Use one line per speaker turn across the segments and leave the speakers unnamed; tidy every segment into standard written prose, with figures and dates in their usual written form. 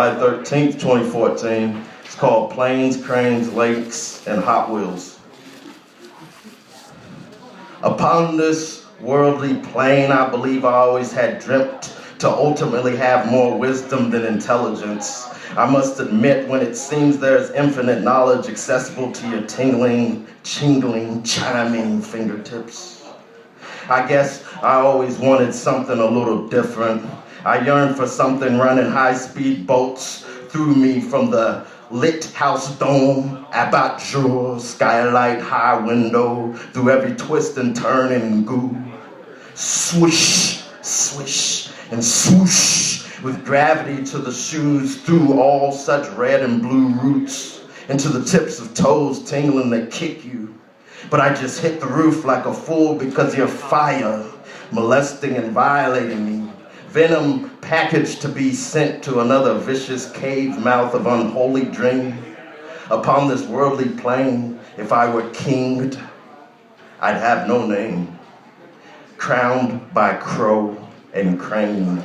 July 13th, 2014. It's called Planes, Cranes, Lakes, and Hot Wheels. Upon this worldly plane, I believe I always had dreamt to ultimately have more wisdom than intelligence. I must admit, when it seems there's infinite knowledge accessible to your tingling, chingling, chiming fingertips. I guess I always wanted something a little different. I yearned for something running high-speed bolts through me from the lit house dome, abat-jour, skylight, high window, through every twist and turn and goo. Swish, swish, and swoosh, with gravity to the shoes, through all such red and blue roots, into the tips of toes tingling that kick you. But I just hit the roof like a fool because you're fire, molesting and violating me. Venom packaged to be sent to another vicious cave mouth of unholy dream. Upon this worldly plane, if I were kinged, I'd have no name. Crowned by crow and crane.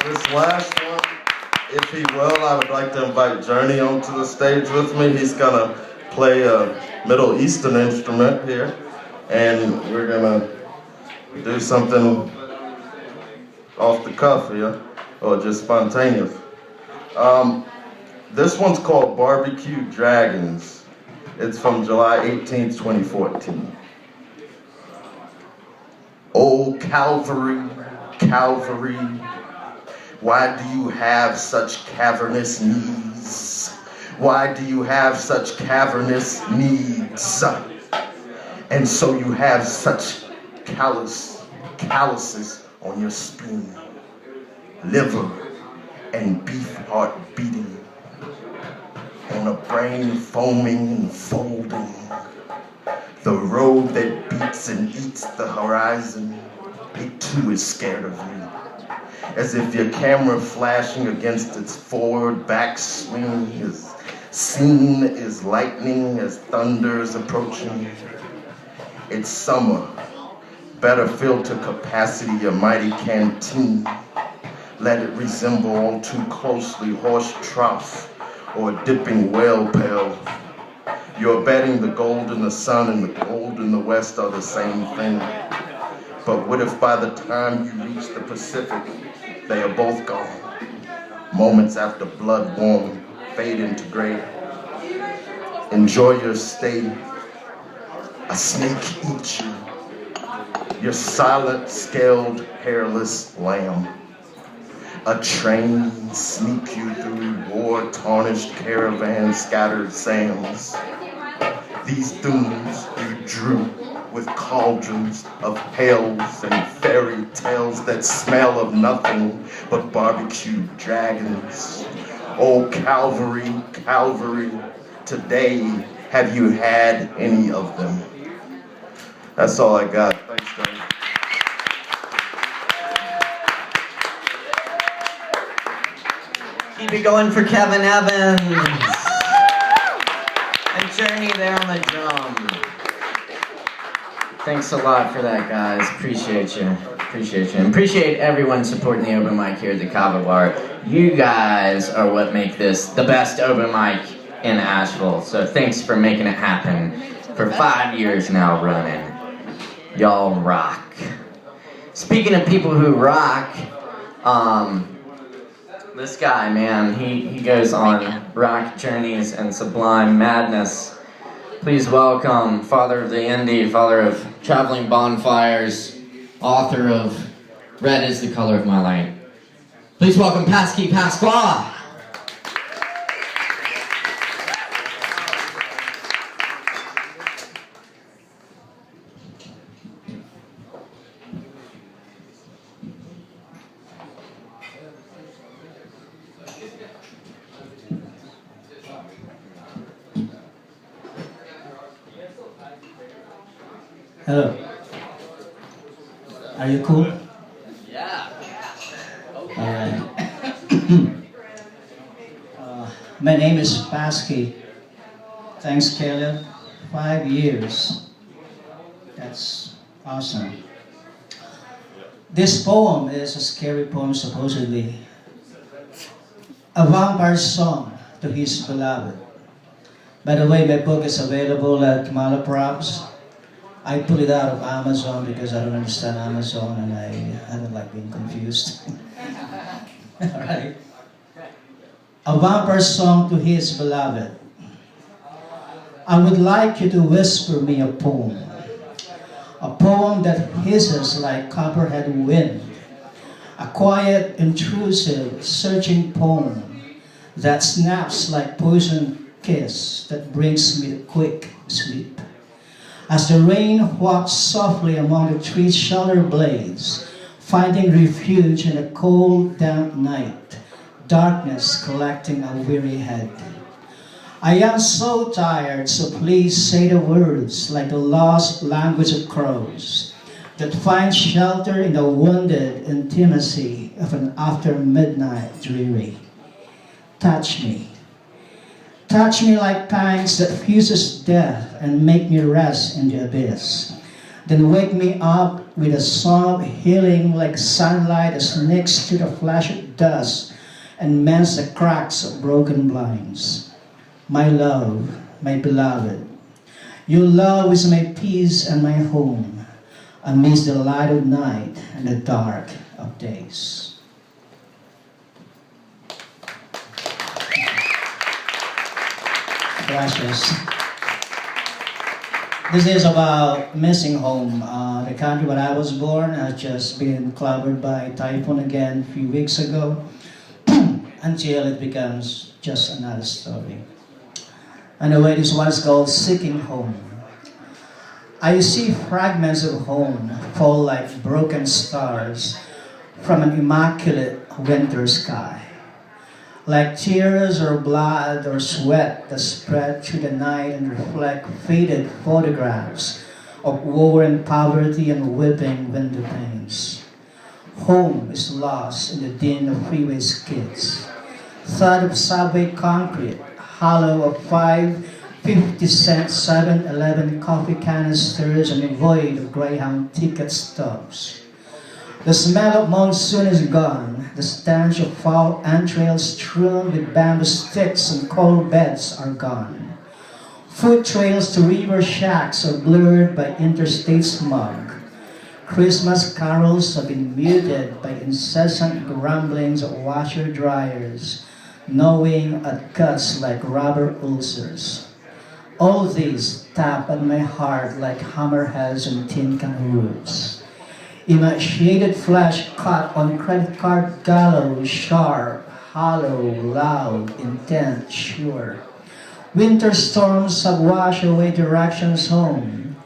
This last one, if he will, I would like to invite Journey onto the stage with me. He's gonna play a Middle Eastern instrument here, and we're gonna do something off the cuff here, or just spontaneous. This one's called BBQ Dragons. It's from July 18th, 2014. Oh, Calvary, Calvary, why do you have such cavernous knees? Why do you have such cavernous needs? And so you have such calluses on your spleen, liver and beef heart beating, on a brain foaming and folding, the road that beats and eats the horizon, it too is scared of you. As if your camera flashing against its forward backswing is seen as lightning as thunder's approaching. It's summer, better fill to capacity your mighty canteen. Let it resemble all too closely horse trough or a dipping whale pail. You're betting the gold in the sun and the gold in the west are the same thing. But what if by the time you reach the Pacific, they are both gone? Moments after blood warm, fade into gray. Enjoy your stay. A snake eats you. Your silent, scaled, hairless lamb. A train sneak you through war-tarnished caravan scattered sands. These dunes you drew with cauldrons of hells and fairy tales that smell of nothing but BBQ dragons. Oh, Calvary, Calvary, today have you had any of them? That's all I got. Thanks, guys.
Keep it going for Kevin Evans. And Journey there on the drum. Thanks a lot for that, guys. Appreciate you. Appreciate you. And appreciate everyone supporting the open mic here at the Kava bar. You guys are what make this the best open mic in Asheville. So thanks for making it happen for 5 years now running. Y'all rock. Speaking of people who rock, this guy, man, he goes on rock journeys and sublime madness. Please welcome father of the indie, father of traveling bonfires, author of Red is the Color of My Light. Please welcome Pasckie, Pascua.
Hello. Are you cool?
Yeah.
Alright. My name is Pasckie. Thanks, Kaleb. 5 years. That's awesome. This poem is a scary poem, supposedly. A vampire's song to his beloved. By the way, my book is available at Malaprops. I pulled it out of Amazon because I don't understand Amazon and I don't like being confused. Alright. A vampire's song to his beloved. I would like you to whisper me a poem. A poem that hisses like copperhead wind. A quiet, intrusive, searching poem that snaps like poison kiss that brings me to quick sleep. As the rain walks softly among the tree's shoulder blades, finding refuge in a cold, damp night, darkness collecting a weary head. I am so tired, so please say the words like the lost language of crows that find shelter in the wounded intimacy of an after midnight dreary. Touch me. Touch me like pangs that fuses death and make me rest in the abyss. Then wake me up with a song of healing like sunlight that sneaks to the flash of dust and mends the cracks of broken blinds. My love, my beloved, your love is my peace and my home amidst the light of night and the dark of days. Gracias. This is about missing home. The country where I was born has just been clobbered by typhoon again a few weeks ago until it becomes just another story. Anyway, this one is called Seeking Home. I see fragments of home fall like broken stars from an immaculate winter sky. Like tears or blood or sweat that spread through the night and reflect faded photographs of war and poverty and weeping window panes. Home is lost in the din of freeway skids, thud of subway concrete, hollow of 5.50-cent 7-Eleven coffee canisters and void of Greyhound ticket stubs. The smell of monsoon is gone. The stench of foul entrails strewn with bamboo sticks and coal beds are gone. Food trails to river shacks are blurred by interstate smog. Christmas carols have been muted by incessant grumblings of washer-dryers, gnawing at guts like rubber ulcers. All these tap at my heart like hammerheads and tin can roofs. Emaciated flesh cut on credit card gallows, sharp, hollow, loud, intent, sure. Winter storms have washed away directions home.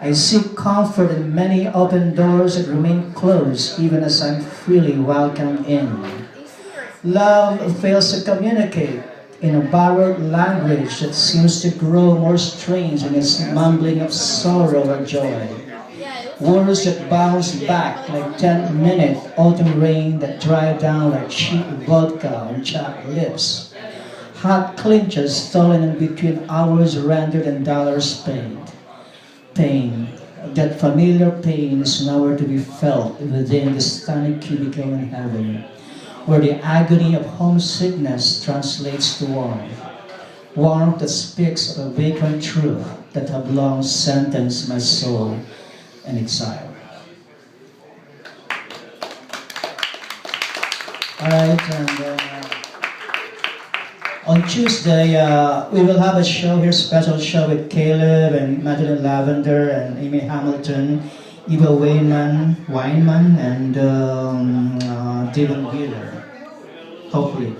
I seek comfort in many open doors that remain closed even as I'm freely welcomed in. Love fails to communicate in a borrowed language that seems to grow more strange in its mumbling of sorrow or joy. Words that bounce back like 10-minute autumn rain that dry down like cheap vodka on chapped lips. Hot clinches stolen in between hours rendered and dollars paid. Pain, that familiar pain is nowhere to be felt within the stunning cubicle in heaven, where the agony of homesickness translates to warmth. Warmth that speaks of a vacant truth that have long sentenced my soul in exile. Alright, and on Tuesday, we will have a show here, special show with Kaleb and Madeline Lavender and Amy Hamilton, Eva Weinman, and Dylan Wheeler, hopefully.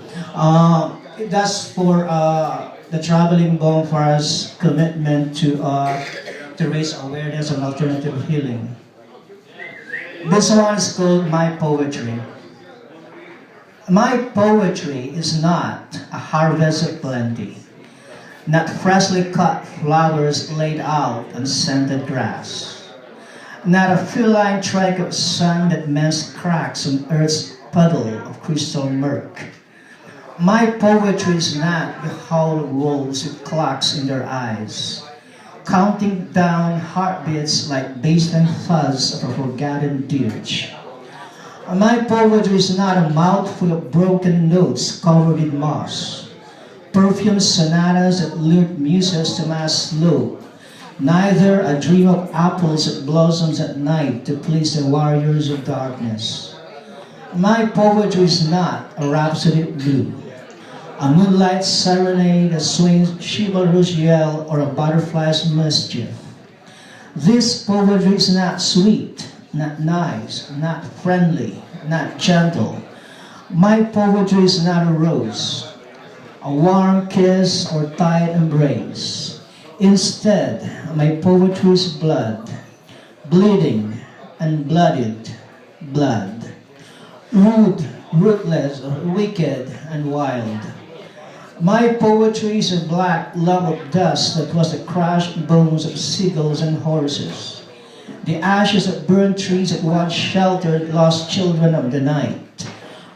That's for the Traveling Bonfire's commitment to raise awareness on alternative healing. This one is called My Poetry. My poetry is not a harvest of plenty, not freshly cut flowers laid out on scented grass, not a feline track of sun that mends cracks on earth's puddle of crystal murk. My poetry is not the howl of wolves with clocks in their eyes, counting down heartbeats like baseline fuzz of a forgotten dirge. My poetry is not a mouthful of broken notes covered with moss, perfumed sonatas that lured muses to mass slope, neither a dream of apples that blossoms at night to please the warriors of darkness. My poetry is not a rhapsody of blue, a moonlight serenade that swings chivalrous yell or a butterfly's mischief. This poetry is not sweet, not nice, not friendly, not gentle. My poetry is not a rose, a warm kiss or tight embrace. Instead, my poetry is blood, bleeding and blooded blood. Rude, ruthless, wicked, and wild. My poetry is a black lump of dust that was the crushed bones of seagulls and horses, the ashes of burned trees that once sheltered lost children of the night,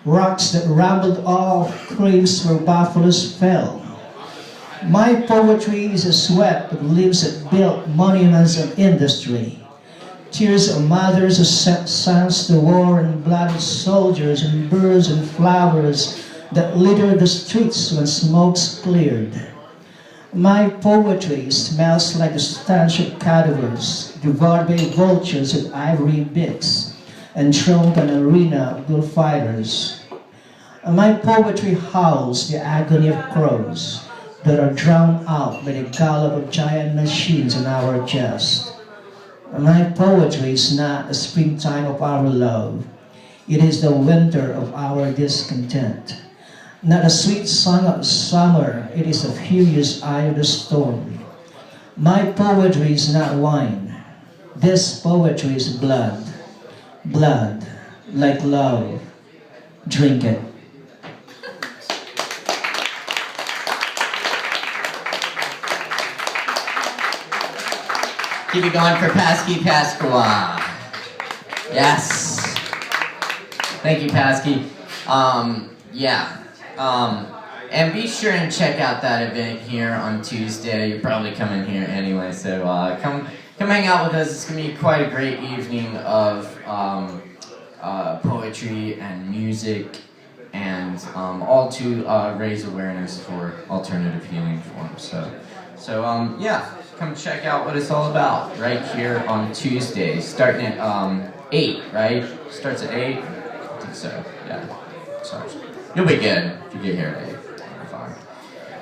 rocks that rambled off graves where buffaloes fell. My poetry is a sweat of lips that built monuments of industry, tears of mothers who sent sons to war and blooded soldiers and birds and flowers that littered the streets when smokes cleared. My poetry smells like the stench of cadavers, devoured by vultures with ivory beaks, and thrown to an arena of bullfighters. My poetry howls the agony of crows that are drowned out by the gallop of giant machines in our chest. My poetry is not the springtime of our love. It is the winter of our discontent. Not a sweet song of summer, it is the furious eye of the storm. My poetry is not wine. This poetry is blood. Blood, like love. Drink it.
Keep it going for Pasckie Pascua. Yes. Thank you, Pasckie. And be sure and check out that event here on Tuesday. You're probably coming here anyway, so come hang out with us. It's gonna be quite a great evening of poetry and music, and all to raise awareness for alternative healing forms. So come check out what it's all about right here on Tuesday, starting at 8, right? Starts at 8? I think so, yeah. So you'll be good if you get here at 8.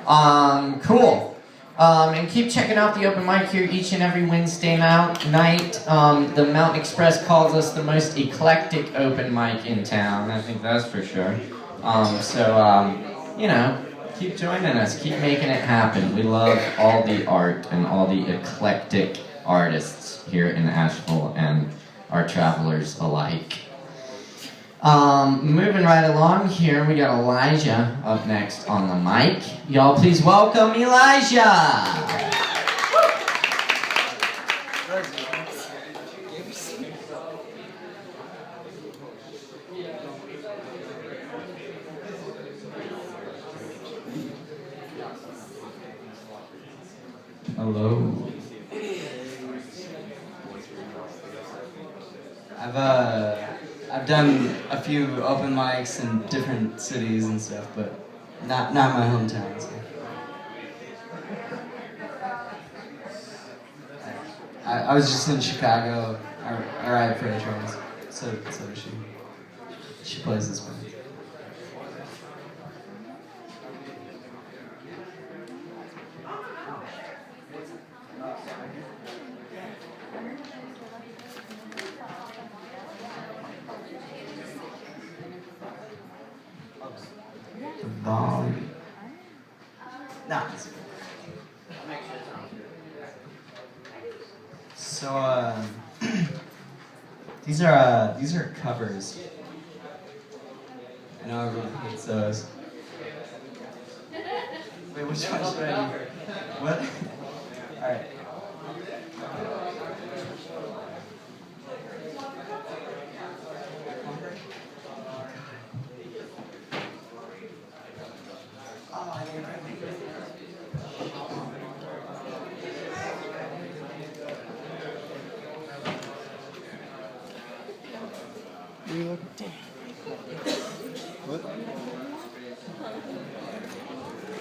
Fine. Cool. And keep checking out the open mic here each and every Wednesday night. The Mountain Express calls us the most eclectic open mic in town. I think that's for sure. Keep joining us. Keep making it happen. We love all the art and all the eclectic artists here in Asheville and our travelers alike. Moving right along here, we got Elijah up next on the mic. Y'all please welcome Elijah!
Hello. I've done a few open mics in different cities and stuff, but not my hometown. So. I was just in Chicago. I ride freight trains, so she plays this band. So these are covers. I know everyone hates those. Wait, which one should I do? What? All right.
What are you looking?